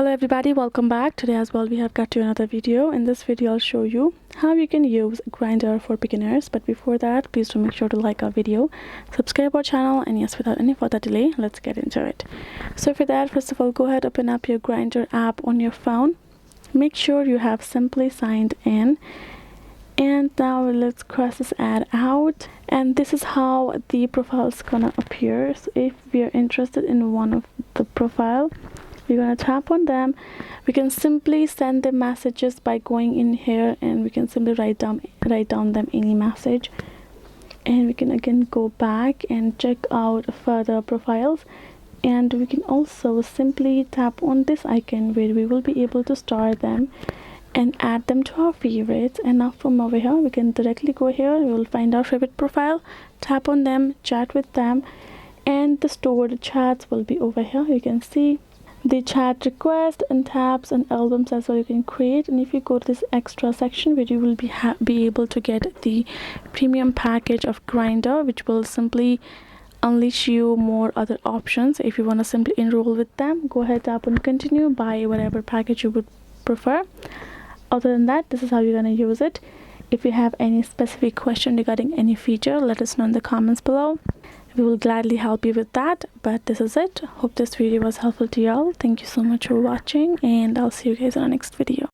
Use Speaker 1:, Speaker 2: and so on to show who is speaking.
Speaker 1: Hello everybody, welcome back. Today as well we have got to another video. In this video I'll show you how you can use Grindr for beginners. But before that, please do make sure to like our video, subscribe our channel, and yes, without any further delay, let's get into it. So for that, first of all, go ahead, open up your Grindr app on your phone. Make sure you have simply signed in. And now let's cross this ad out, and this is how the profile is gonna appear. So if we are interested in one of the profile, we're gonna tap on them. We can simply send them messages by going in here, and we can simply write down them any message, and we can again go back and check out further profiles. And we can also simply tap on this icon where we will be able to star them and add them to our favorites. And now from over here we can directly go here, we will find our favorite profile, tap on them, chat with them, and the stored chats will be over here. You can see the chat request and tabs and albums as well you can create. And if you go to this extra section where you will be able to get the premium package of Grindr, which will simply unleash you more other options. If you want to simply enroll with them, go ahead, tap on continue, buy whatever package you would prefer. Other than that, this is how you're going to use it. If you have any specific question regarding any feature, let us know in the comments below. We will gladly help you with that. But this is it. Hope this video was helpful to y'all. Thank you so much for watching, and I'll see you guys in our next video.